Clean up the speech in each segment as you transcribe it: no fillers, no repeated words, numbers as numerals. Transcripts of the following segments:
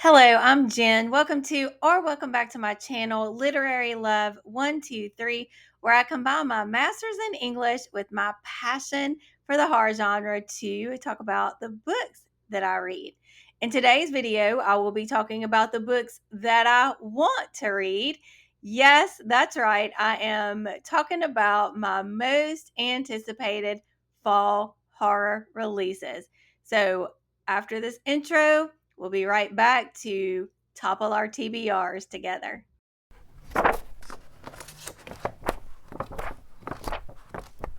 Hello, I'm Jen. Welcome back to my channel, Literary Love 123, where I combine my master's in English with my passion for the horror genre to talk about the books that I read. In today's video, I will be talking about the books that I want to read. Yes, that's right. I am talking about my most anticipated fall horror releases. So, after this intro, we'll be right back to topple our TBRs together.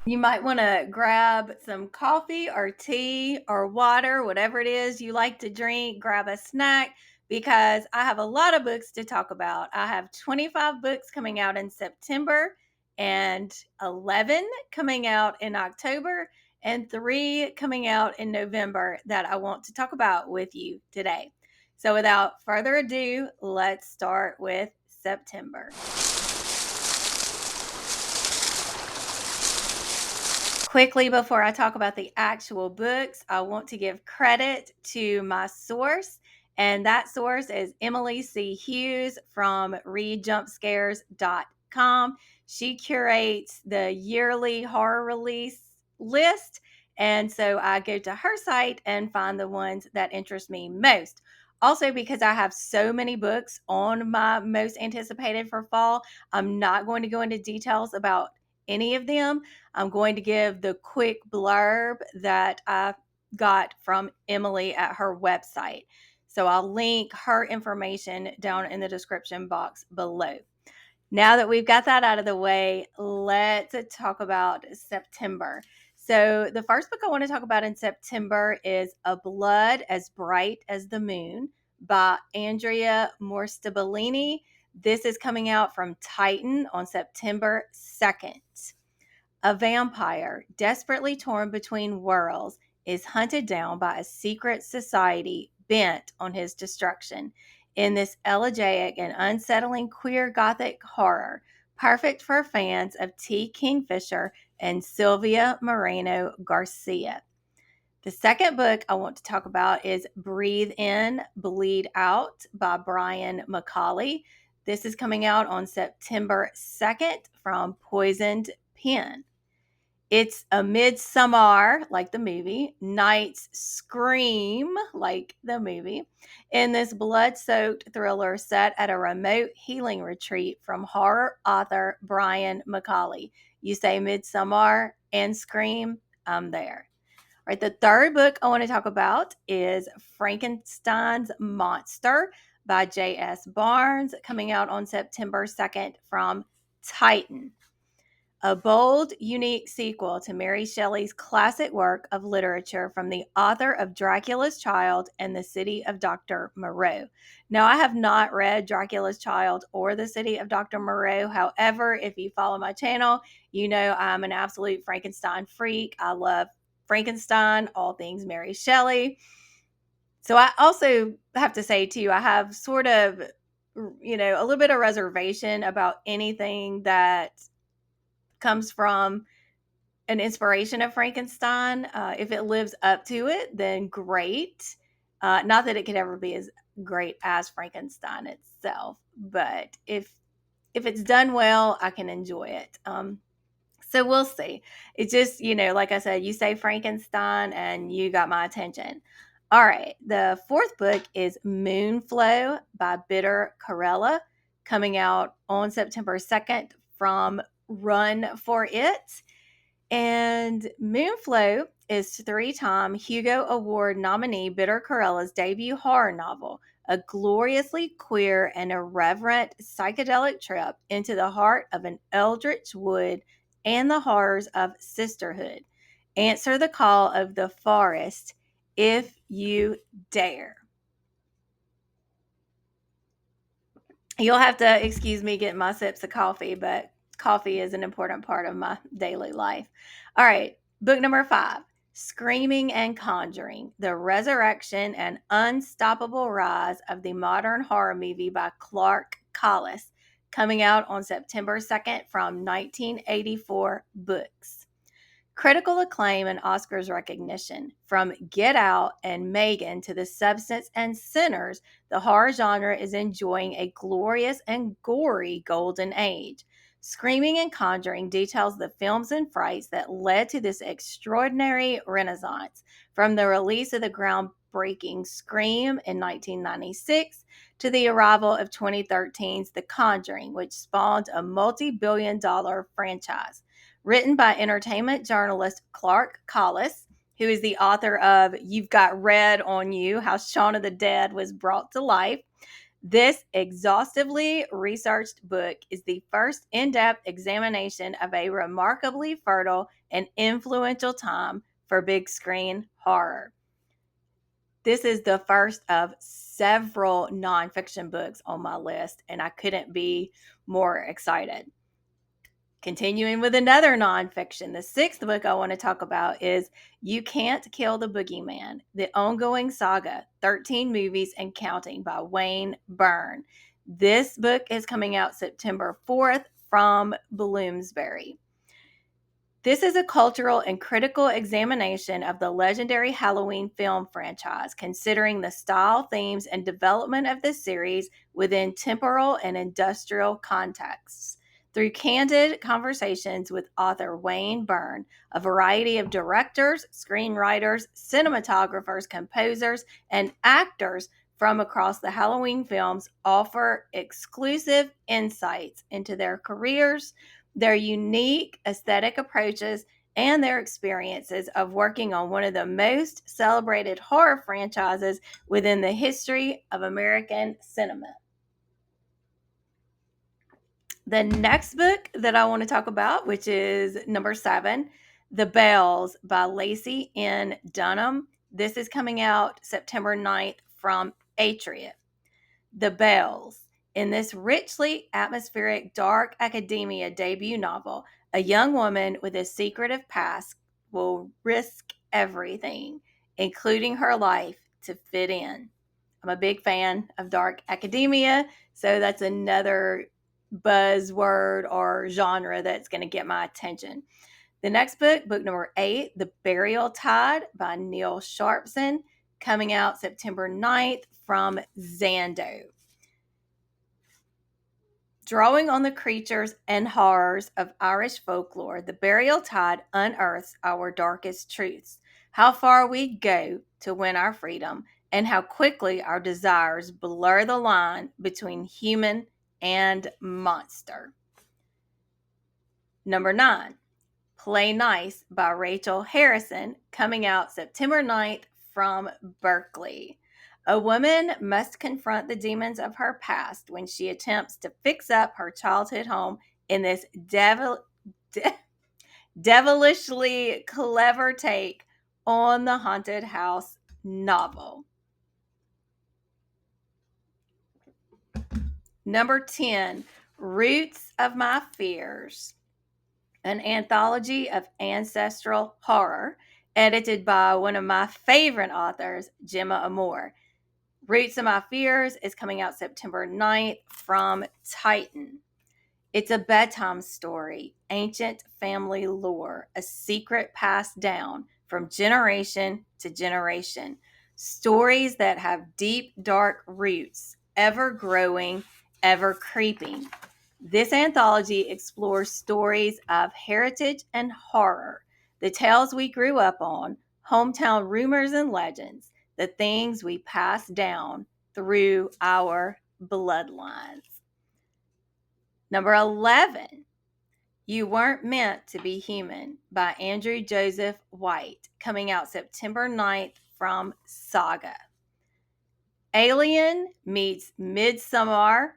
You might want to grab some coffee or tea or water, whatever it is you like to drink. Grab a snack because I have a lot of books to talk about. I have 25 books coming out in September and 11 coming out in October and 3 coming out in November that I want to talk about with you today. So without further ado, let's start with September. Quickly, before I talk about the actual books, I want to give credit to my source, and that source is Emily C. Hughes from readjumpscares.com. She curates the yearly horror release list, and so I go to her site and find the ones that interest me most. Also, because I have so many books on my most anticipated for fall, I'm not going to go into details about any of them. I'm going to give the quick blurb that I got from Emily at her website. So I'll link her information down in the description box below. Now that we've got that out of the way, let's talk about September. So the first book I want to talk about in September is A Blood as Bright as the Moon by Andrea Morstabilini. This is coming out from Titan on September 2nd. A vampire, desperately torn between worlds, is hunted down by a secret society bent on his destruction. In this elegiac and unsettling queer gothic horror, perfect for fans of T. Kingfisher and Sylvia Moreno Garcia. The second book I want to talk about is Breathe In, Bleed Out by Brian McCauley. This is coming out on September 2nd from Poisoned Pen. It's a midsummer, like the movie, night's scream, like the movie, in this blood-soaked thriller set at a remote healing retreat from horror author Brian McCauley. You say midsummer and scream, I'm there. All right, the third book I want to talk about is Frankenstein's Monster by J.S. Barnes, coming out on September 2nd from Titan. A bold, unique sequel to Mary Shelley's classic work of literature from the author of Dracula's Child and The City of Dr. Moreau. Now, I have not read Dracula's Child or The City of Dr. Moreau. However, if you follow my channel, you know I'm an absolute Frankenstein freak. I love Frankenstein, all things Mary Shelley. So I also have to say, too, I have sort of, a little bit of reservation about anything that comes from an inspiration of Frankenstein. If it lives up to it, then great. Not that it could ever be as great as Frankenstein itself, but if it's done well, I can enjoy it. So we'll see. It's just, like I said, you say Frankenstein and you got my attention. All right. The fourth book is Moonflow by Bitter Corella, coming out on September 2nd from Run for It. And Moonflow is three-time Hugo Award nominee Bitter Corella's debut horror novel, a gloriously queer and irreverent psychedelic trip into the heart of an eldritch wood and the horrors of sisterhood. Answer the call of the forest if you dare. You'll have to excuse me getting my sips of coffee, but coffee is an important part of my daily life. All right, book number 5, Screaming and Conjuring, The Resurrection and Unstoppable Rise of the Modern Horror Movie by Clark Collis, coming out on September 2nd from 1984 Books. Critical acclaim and Oscars recognition. From Get Out and Megan to The Substance and Sinners, the horror genre is enjoying a glorious and gory golden age. Screaming and Conjuring details the films and frights that led to this extraordinary renaissance, from the release of the groundbreaking Scream in 1996 to the arrival of 2013's The Conjuring, which spawned a multi-billion-dollar franchise. Written by entertainment journalist Clark Collis, who is the author of You've Got Red on You: How Shaun of the Dead Was Brought to Life. This exhaustively researched book is the first in-depth examination of a remarkably fertile and influential time for big screen horror. This is the first of several nonfiction books on my list, and I couldn't be more excited. Continuing with another nonfiction, the sixth book I want to talk about is You Can't Kill the Boogeyman, the ongoing saga, 13 movies and counting, by Wayne Byrne. This book is coming out September 4th from Bloomsbury. This is a cultural and critical examination of the legendary Halloween film franchise, considering the style, themes, and development of the series within temporal and industrial contexts. Through candid conversations with author Wayne Byrne, a variety of directors, screenwriters, cinematographers, composers, and actors from across the Halloween films offer exclusive insights into their careers, their unique aesthetic approaches, and their experiences of working on one of the most celebrated horror franchises within the history of American cinema. The next book that I want to talk about, which is number 7, The Bells by Lacey N. Dunham. This is coming out September 9th from Atria. The Bells. In this richly atmospheric dark academia debut novel, a young woman with a secretive past will risk everything, including her life, to fit in. I'm a big fan of dark academia, so that's another buzzword or genre that's going to get my attention. The next book, book number 8, The Burial Tide by Neil Sharpson, coming out September 9th from Zando. Drawing on the creatures and horrors of Irish folklore, The Burial Tide unearths our darkest truths, how far we go to win our freedom, and how quickly our desires blur the line between human and monster. Number 9, Play Nice by Rachel Harrison, coming out September 9th from Berkeley. A woman must confront the demons of her past when she attempts to fix up her childhood home in this devilishly clever take on the haunted house novel. Number 10, Roots of My Fears, an anthology of ancestral horror, edited by one of my favorite authors, Gemma Amore. Roots of My Fears is coming out September 9th from Titan. It's a bedtime story, ancient family lore, a secret passed down from generation to generation. Stories that have deep, dark roots, ever growing, ever creeping. This anthology explores stories of heritage and horror, the tales we grew up on, hometown rumors and legends, the things we pass down through our bloodlines. Number 11, You Weren't Meant to Be Human by Andrew Joseph White, coming out September 9th from Saga. Alien meets Midsommar.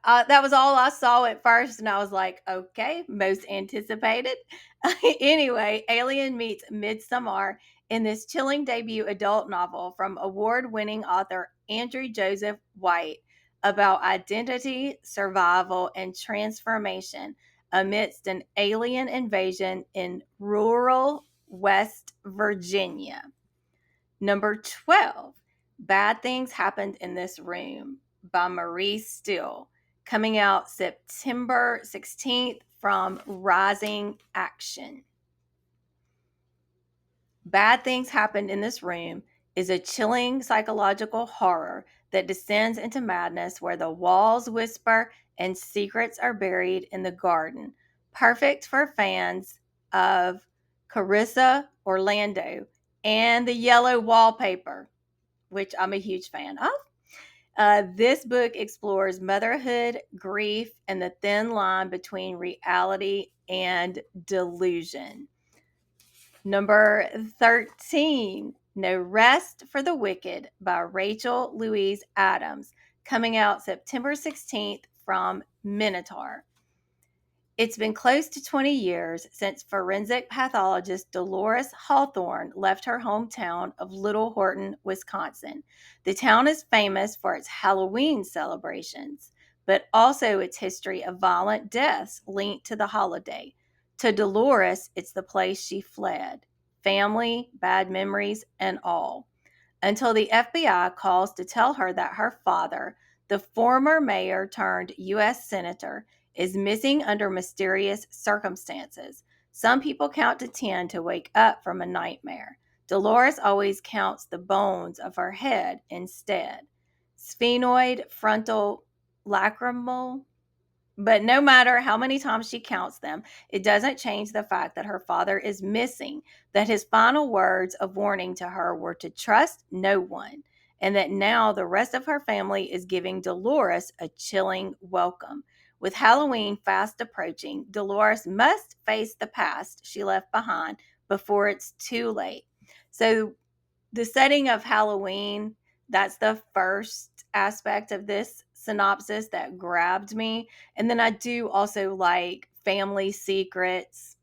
That was all I saw at first, and I was like, okay, most anticipated. Anyway, Alien meets Midsommar in this chilling debut adult novel from award-winning author Andrew Joseph White about identity, survival, and transformation amidst an alien invasion in rural West Virginia. Number 12, Bad Things Happened in This Room by Marie Still, coming out September 16th from Rising Action. Bad Things Happened in This Room is a chilling psychological horror that descends into madness where the walls whisper and secrets are buried in the garden. Perfect for fans of Carissa Orlando and the yellow wallpaper, which I'm a huge fan of. This book explores motherhood, grief, and the thin line between reality and delusion. Number 13, No Rest for the Wicked by Rachel Louise Adams, coming out September 16th from Minotaur. It's been close to 20 years since forensic pathologist Dolores Hawthorne left her hometown of Little Horton, Wisconsin. The town is famous for its Halloween celebrations, but also its history of violent deaths linked to the holiday. To Dolores, it's the place she fled family, bad memories, and all. Until the FBI calls to tell her that her father, the former mayor turned U.S. Senator, is missing under mysterious circumstances. Some people count to 10 to wake up from a nightmare. Dolores always counts the bones of her head instead. Sphenoid frontal lacrimal, but no matter how many times she counts them, it doesn't change the fact that her father is missing, that his final words of warning to her were to trust no one, and that now the rest of her family is giving Dolores a chilling welcome. With Halloween fast approaching, Dolores must face the past she left behind before it's too late. So the setting of Halloween, that's the first aspect of this synopsis that grabbed me. And then I do also like family secrets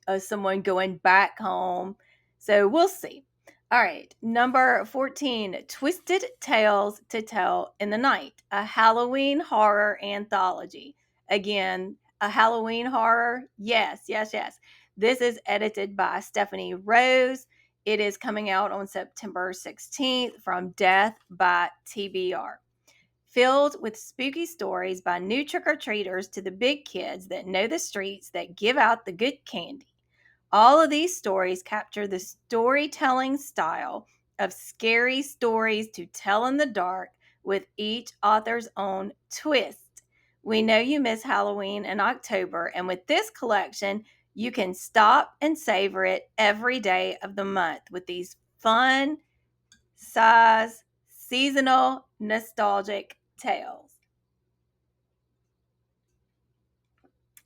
of someone going back home. So we'll see. All right, number 14, Twisted Tales to Tell in the Night, a Halloween horror anthology. Again, a Halloween horror? Yes, yes, yes. This is edited by Stephanie Rose. It is coming out on September 16th from Death by TBR. Filled with spooky stories by new trick or treaters to the big kids that know the streets that give out the good candy. All of these stories capture the storytelling style of scary stories to tell in the dark with each author's own twist. We know you miss Halloween in October, and with this collection, you can stop and savor it every day of the month with these fun, size, seasonal, nostalgic tales.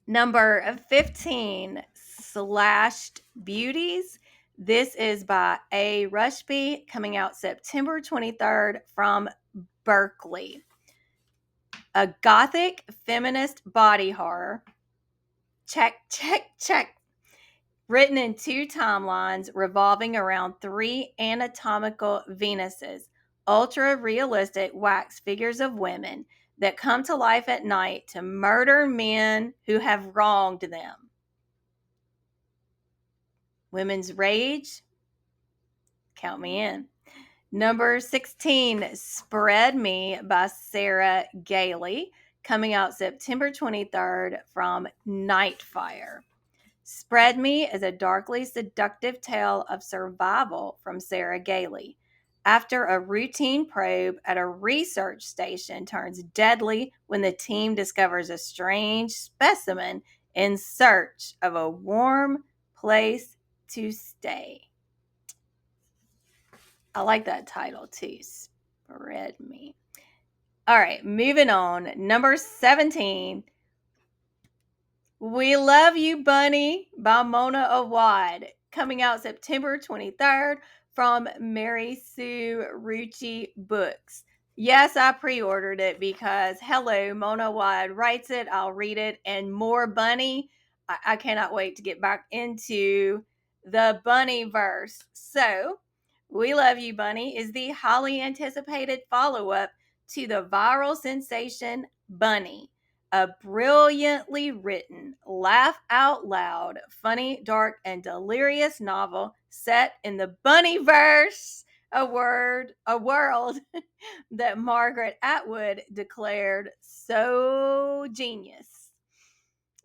Number 15, Slashed Beauties. This is by A. Rushby, coming out September 23rd from Berkeley. A gothic feminist body horror. Check, check, check. Written in two timelines revolving around three anatomical Venuses, ultra realistic wax figures of women that come to life at night to murder men who have wronged them. Women's Rage, count me in. Number 16, Spread Me by Sarah Gailey, coming out September 23rd from Nightfire. Spread Me is a darkly seductive tale of survival from Sarah Gailey. After a routine probe at a research station turns deadly when the team discovers a strange specimen in search of a warm place to stay. I like that title too. Spread Me. All right, moving on. Number 17, We Love You, Bunny by Mona Awad, coming out September 23rd from Mary Sue Rucci Books. Yes, I pre-ordered it because, hello, Mona Awad writes it, I'll read it, and more bunny. I cannot wait to get back into the bunny verse. So, We Love You, Bunny is the highly anticipated follow-up to the viral sensation Bunny, a brilliantly written, laugh out loud, funny, dark, and delirious novel set in the Bunnyverse, a world that Margaret Atwood declared so genius.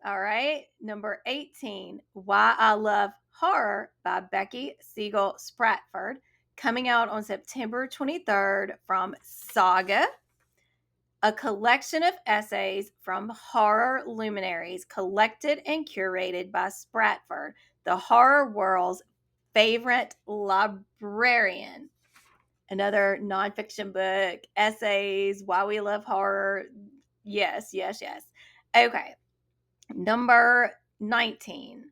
All right. Number 18, Why I Love Horror by Becky Siegel Spratford, coming out on September 23rd from Saga, a collection of essays from horror luminaries collected and curated by Spratford, the horror world's favorite librarian. Another nonfiction book, essays, Why We Love Horror. Yes, yes, yes. Okay. Number 19,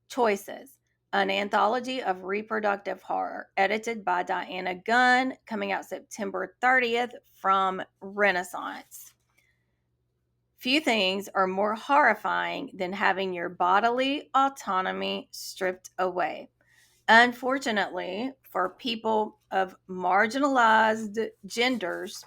Choices, an anthology of reproductive horror, edited by Diana Gunn, coming out September 30th from Renaissance. Few things are more horrifying than having your bodily autonomy stripped away. Unfortunately, for people of marginalized genders,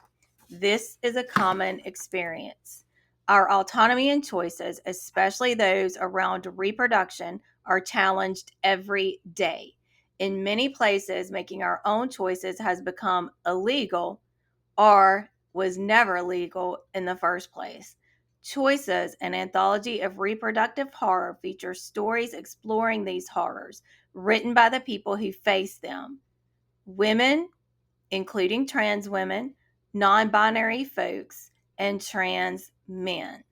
this is a common experience. Our autonomy and choices, especially those around reproduction, are challenged every day. In many places, making our own choices has become illegal or was never legal in the first place. Choices, an anthology of reproductive horror, features stories exploring these horrors, written by the people who face them: women, including trans women, non binary folks, and trans men.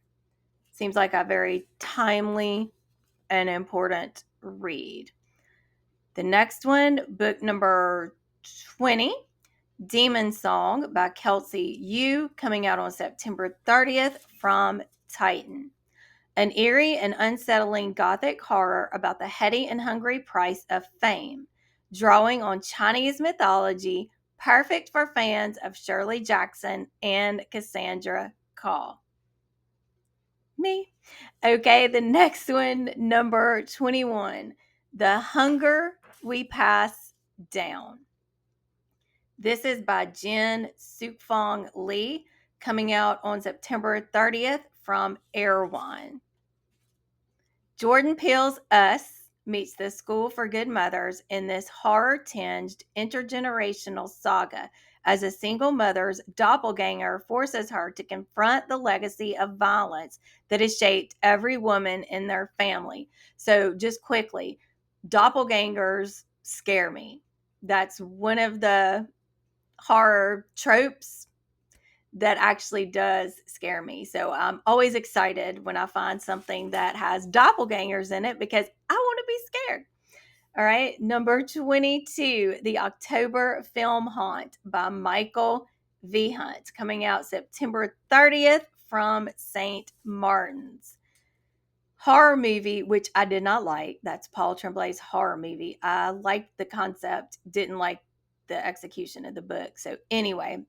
Seems like a very timely and important read. The next one, book number 20, Demon Song by Kelsey Yu, coming out on September 30th from Titan. An eerie and unsettling gothic horror about the heady and hungry price of fame, drawing on Chinese mythology, perfect for fans of Shirley Jackson and Cassandra Caw. Me. Okay, the next one, number 21, The Hunger We Pass Down. This is by Jen Sukfong Lee, coming out on September 30th from Erewhon. Jordan Peele's Us meets the School for Good Mothers in this horror-tinged intergenerational saga as a single mother's doppelganger forces her to confront the legacy of violence that has shaped every woman in their family. So, just quickly, doppelgangers scare me. That's one of the horror tropes that actually does scare me. So I'm always excited when I find something that has doppelgangers in it because I want to be scared. All right. Number 22, The October Film Haunt by Michael V. Hunt, coming out September 30th from St. Martin's. Horror movie, which I did not like. That's Paul Tremblay's horror movie. I liked the concept, didn't like the execution of the book. So, anyway,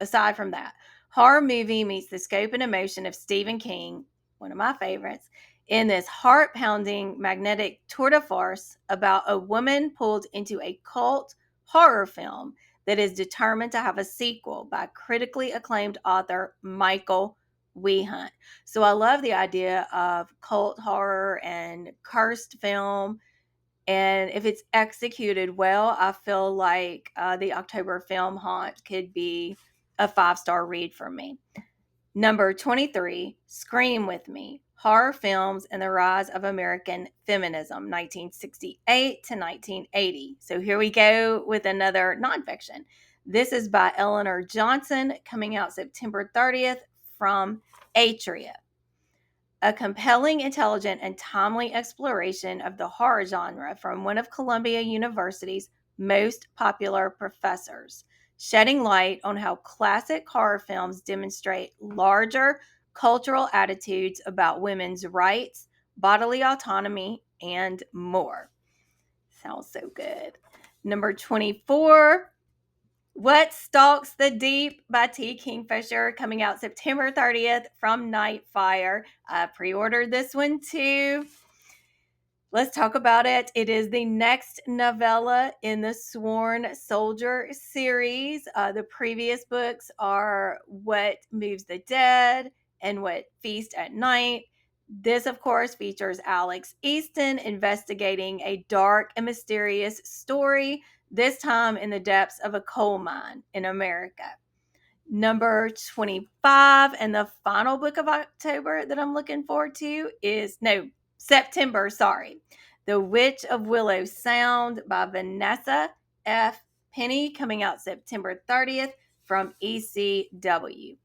aside from that, horror movie meets the scope and emotion of Stephen King, one of my favorites, in this heart pounding magnetic tour de force about a woman pulled into a cult horror film that is determined to have a sequel by critically acclaimed author Michael W. Hunt. So I love the idea of cult horror and cursed film, and if it's executed well, I feel like the October Film Haunt could be a 5-star read for me. Number 23, Scream With Me, Horror Films and the Rise of American Feminism, 1968 to 1980. So here we go with another nonfiction. This is by Eleanor Johnson, coming out September 30th from Atria. A compelling, intelligent, and timely exploration of the horror genre from one of Columbia University's most popular professors, shedding light on how classic horror films demonstrate larger cultural attitudes about women's rights, bodily autonomy, and more. Sounds so good. Number 24, What Stalks the Deep by T. Kingfisher, coming out September 30th from Nightfire. I pre ordered this one too. Let's talk about it. It is the next novella in the Sworn Soldier series. The previous books are What Moves the Dead and What Feast at Night. This, of course, features Alex Easton investigating a dark and mysterious story, this time in the depths of a coal mine in America. Number 25, and the final book of October that I'm looking forward to is, no, September, sorry. The Witch of Willow Sound by Vanessa F. Penny, coming out September 30th from ECW.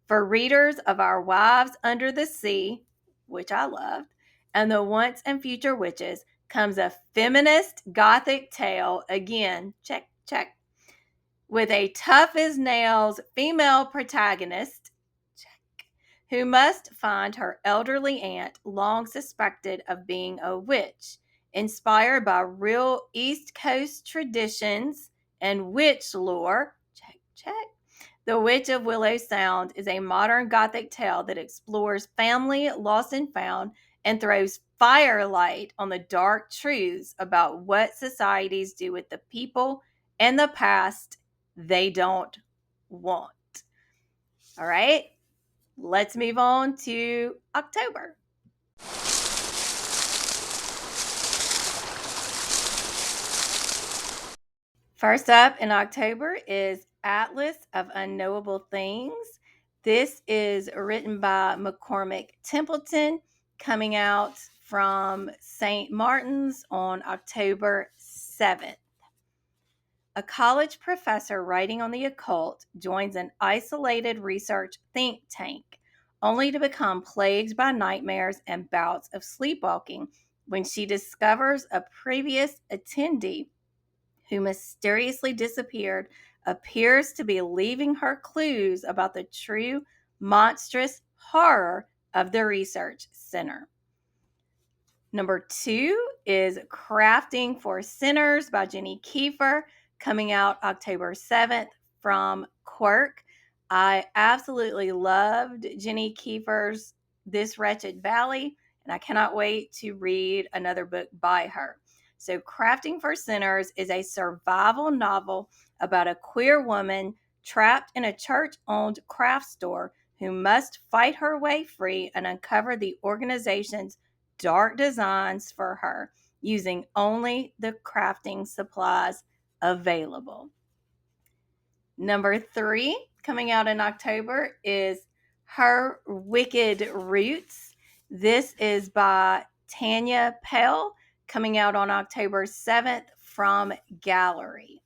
For readers of Our Wives Under the Sea, which I loved, and The Once and Future Witches, comes a feminist gothic tale, again, check, check, with a tough as nails female protagonist who must find her elderly aunt, long suspected of being a witch. Inspired by real East Coast traditions and witch lore, check, check. The Witch of Willow Sound is a modern Gothic tale that explores family lost and found and throws firelight on the dark truths about what societies do with the people and the past they don't want. All right, let's move on to October. First up in October is Atlas of Unknowable Things. This is written by McCormick Templeton, coming out from St. Martin's on October 7th. A college professor writing on the occult joins an isolated research think tank, only to become plagued by nightmares and bouts of sleepwalking when she discovers a previous attendee who mysteriously disappeared appears to be leaving her clues about the true monstrous horror of the research center. Number 2 is Crafting for Sinners by Jenny Kiefer, coming out October 7th from Quirk. I absolutely loved Jenny Kiefer's This Wretched Valley, and I cannot wait to read another book by her. So, Crafting for Sinners is a survival novel about a queer woman trapped in a church-owned craft store who must fight her way free and uncover the organization's dark designs for her using only the crafting supplies available. Number 3, coming out in October, is Her Wicked Roots. This is by Tanya Pell, coming out on October 7th from Gallery.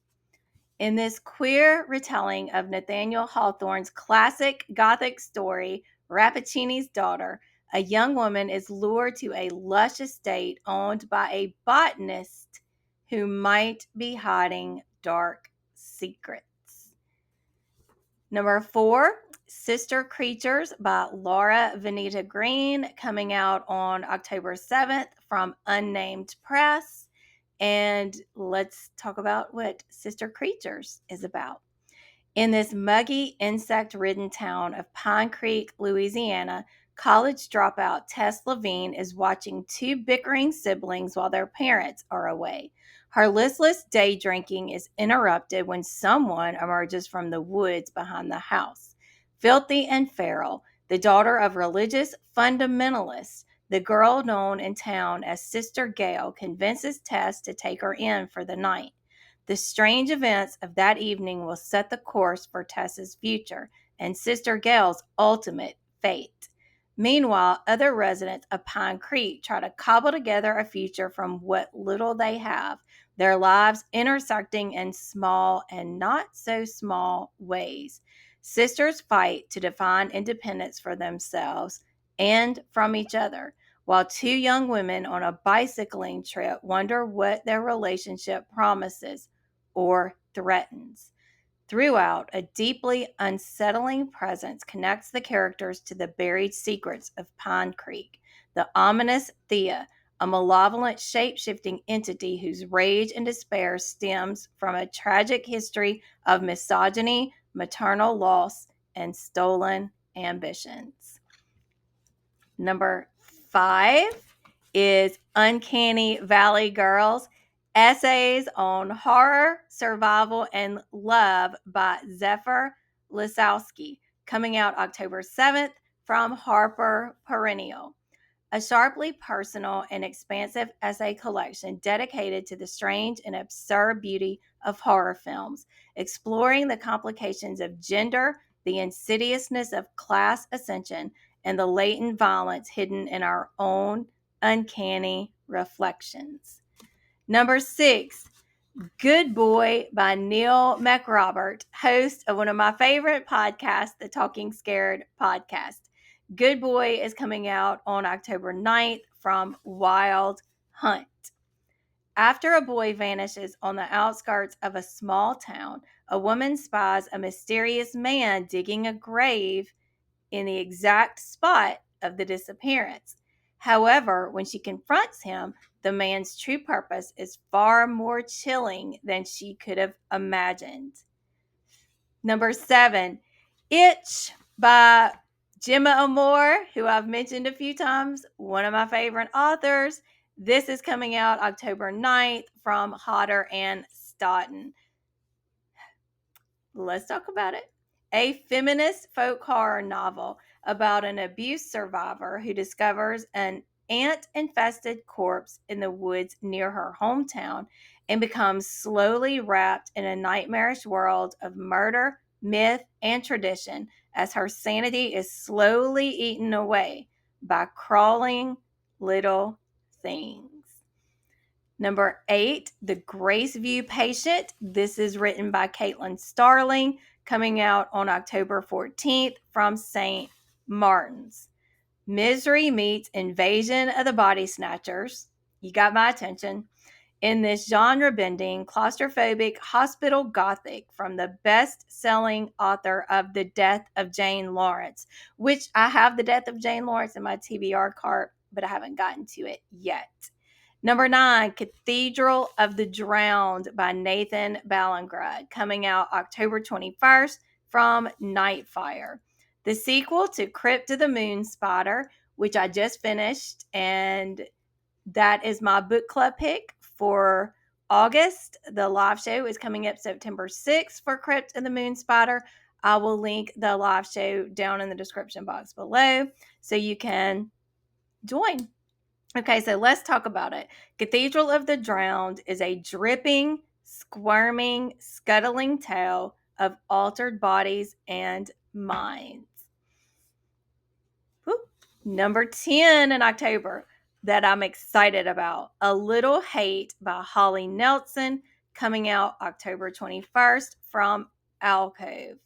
In this queer retelling of Nathaniel Hawthorne's classic Gothic story, Rappaccini's Daughter, a young woman is lured to a lush estate owned by a botanist who might be hiding dark secrets. Number 4, Sister Creatures by Laura Venita Green, coming out on October 7th from Unnamed Press. And let's talk about what Sister Creatures is about. In this muggy, insect-ridden town of Pine Creek, Louisiana, college dropout Tess Levine is watching 2 bickering siblings while their parents are away. Her listless day drinking is interrupted when someone emerges from the woods behind the house. Filthy and feral, the daughter of religious fundamentalists, the girl known in town as Sister Gail convinces Tess to take her in for the night. The strange events of that evening will set the course for Tess's future and Sister Gail's ultimate fate. Meanwhile, other residents of Pine Creek try to cobble together a future from what little they have, their lives intersecting in small and not so small ways. Sisters fight to define independence for themselves and from each other, while 2 young women on a bicycling trip wonder what their relationship promises or threatens. Throughout, a deeply unsettling presence connects the characters to the buried secrets of Pine Creek. The ominous Thea, a malevolent shape-shifting entity whose rage and despair stems from a tragic history of misogyny, maternal loss, and stolen ambitions. Number 5 is Uncanny Valley Girls, Essays on Horror, Survival, and Love by Zephyr Lisowski, coming out October 7th from Harper Perennial. A sharply personal and expansive essay collection dedicated to the strange and absurd beauty of horror films, exploring the complications of gender, the insidiousness of class ascension and the latent violence hidden in our own uncanny reflections. Number 6, Good Boy by Neil McRobert, host of one of my favorite podcasts, the Talking Scared podcast. Good Boy is coming out on October 9th from Wild Hunt. After a boy vanishes on the outskirts of a small town, a woman spies a mysterious man digging a grave in the exact spot of the disappearance. However, when she confronts him, the man's true purpose is far more chilling than she could have imagined. Number 7, Itch by Gemma Amor, who I've mentioned a few times, one of my favorite authors. This is coming out October 9th from Hodder and Stoughton. Let's talk about it. A feminist folk horror novel about an abuse survivor who discovers an ant-infested corpse in the woods near her hometown and becomes slowly wrapped in a nightmarish world of murder, myth, and tradition as her sanity is slowly eaten away by crawling little things. Number 8, The Graceview Patient. This is written by Caitlin Starling, coming out on October 14th from St. Martin's. Misery meets Invasion of the Body Snatchers. You got my attention. In this genre-bending, claustrophobic hospital gothic from the best-selling author of The Death of Jane Lawrence, which I have The Death of Jane Lawrence in my TBR cart, but I haven't gotten to it yet. Number 9, Cathedral of the Drowned by Nathan Ballingrud, coming out October 21st from Nightfire. The sequel to Crypt of the Moon Spider, which I just finished, and that is my book club pick for August. The live show is coming up September 6th for Crypt of the Moon Spider. I will link the live show down in the description box below so you can join. Okay, so let's talk about it. Cathedral of the Drowned is a dripping, squirming, scuttling tale of altered bodies and minds. Woo. Number 10 in October that I'm excited about, A Little Hate by Holly Nelson, coming out October 21st from Alcove.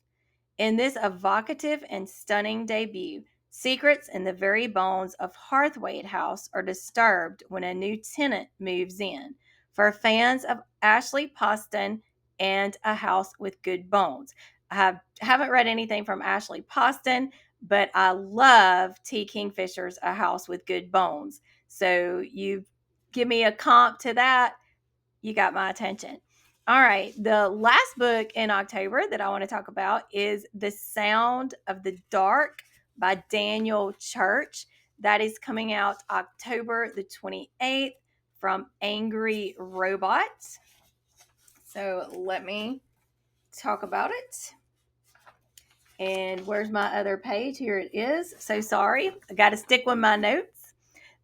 In this evocative and stunning debut, secrets in the very bones of Harthwaite House are disturbed when a new tenant moves in. For fans of Ashley Poston and A House with Good Bones, I haven't read anything from Ashley Poston, but I love T. Kingfisher's A House with Good Bones. So you give me a comp to that, you got my attention. All right, the last book in October that I want to talk about is The Sound of the Dark by Daniel Church. That is coming out October the 28th from Angry Robots. So let me talk about it. And where's my other page? Here it is. So sorry. I got to stick with my notes.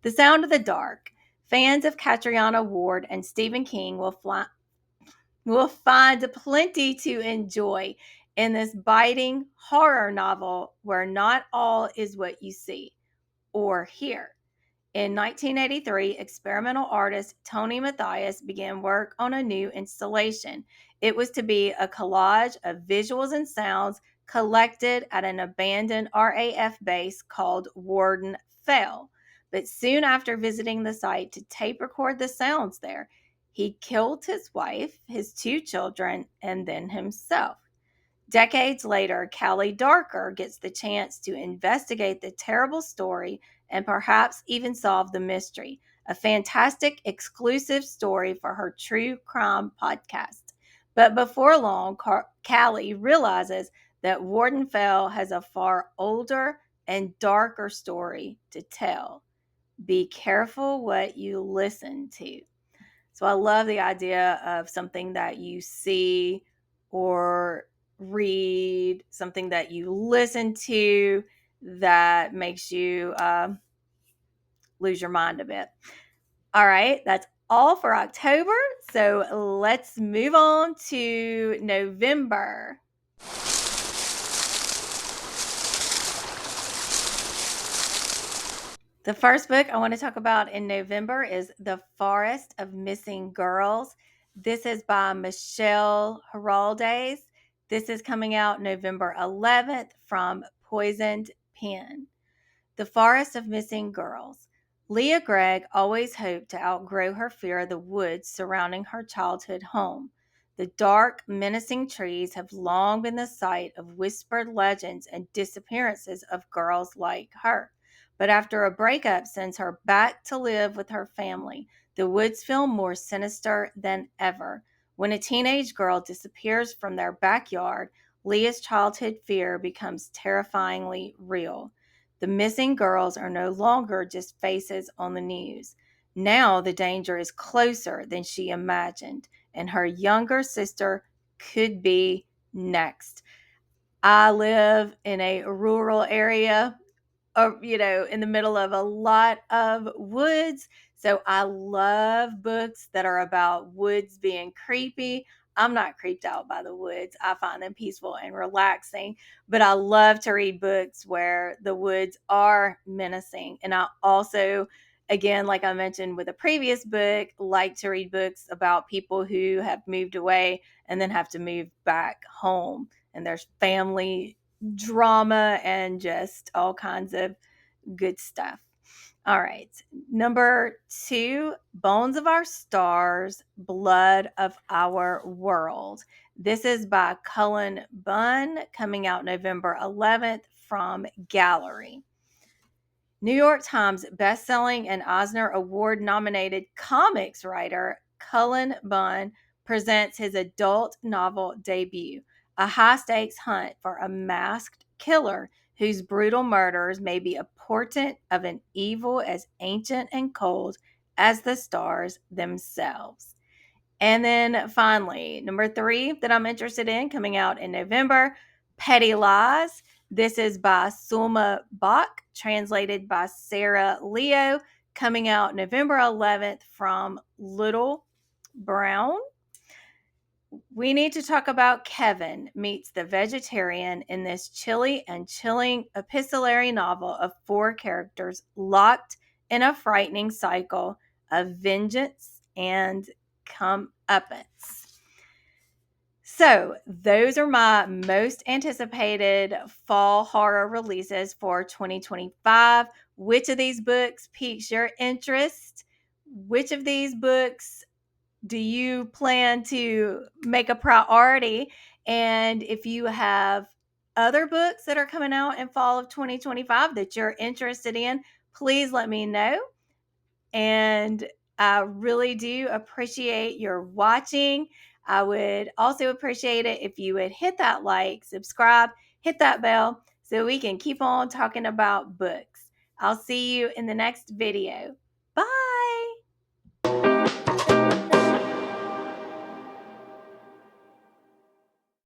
The Sound of the Dark. Fans of Catriona Ward and Stephen King will find plenty to enjoy in this biting horror novel where not all is what you see or hear. In 1983, experimental artist Tony Mathias began work on a new installation. It was to be a collage of visuals and sounds collected at an abandoned RAF base called Warden Fell. But soon after visiting the site to tape record the sounds there, he killed his wife, his 2 children, and then himself. Decades later, Callie Darker gets the chance to investigate the terrible story and perhaps even solve the mystery. A fantastic exclusive story for her true crime podcast. But before long, Callie realizes that Warden Fell has a far older and darker story to tell. Be careful what you listen to. So I love the idea of something that you see or read, something that you listen to that makes you lose your mind a bit. All right, that's all for October. So let's move on to November. The first book I want to talk about in November is The Forest of Missing Girls. This is by Michelle Heraldez. This is coming out November 11th from Poisoned Pen. The Forest of Missing Girls. Leah Gregg always hoped to outgrow her fear of the woods surrounding her childhood home. The dark, menacing trees have long been the site of whispered legends and disappearances of girls like her. But after a breakup sends her back to live with her family, the woods feel more sinister than ever. When a teenage girl disappears from their backyard, Leah's childhood fear becomes terrifyingly real. The missing girls are no longer just faces on the news. Now the danger is closer than she imagined, and her younger sister could be next. I live in a rural area, in the middle of a lot of woods. So I love books that are about woods being creepy. I'm not creeped out by the woods. I find them peaceful and relaxing, but I love to read books where the woods are menacing. And I also, again, like I mentioned with a previous book, like to read books about people who have moved away and then have to move back home. And there's family drama and just all kinds of good stuff. All right. Number 2, Bones of Our Stars, Blood of Our World. This is by Cullen Bunn, coming out November 11th from Gallery. New York Times bestselling and Eisner Award nominated comics writer Cullen Bunn presents his adult novel debut, a high stakes hunt for a masked killer whose brutal murders may be a portent of an evil as ancient and cold as the stars themselves. And then finally, number 3 that I'm interested in coming out in November, Petty Lies. This is by Sulma Bach, translated by Sarah Leo, coming out November 11th from Little Brown. We need to talk about Kevin meets the vegetarian in this chilly and chilling epistolary novel of 4 characters locked in a frightening cycle of vengeance and comeuppance. So, those are my most anticipated fall horror releases for 2025. Which of these books piques your interest? Which of these books do you plan to make a priority? And if you have other books that are coming out in fall of 2025 that you're interested in, please let me know. And I really do appreciate your watching. I would also appreciate it if you would hit that like, subscribe, hit that bell so we can keep on talking about books. I'll see you in the next video.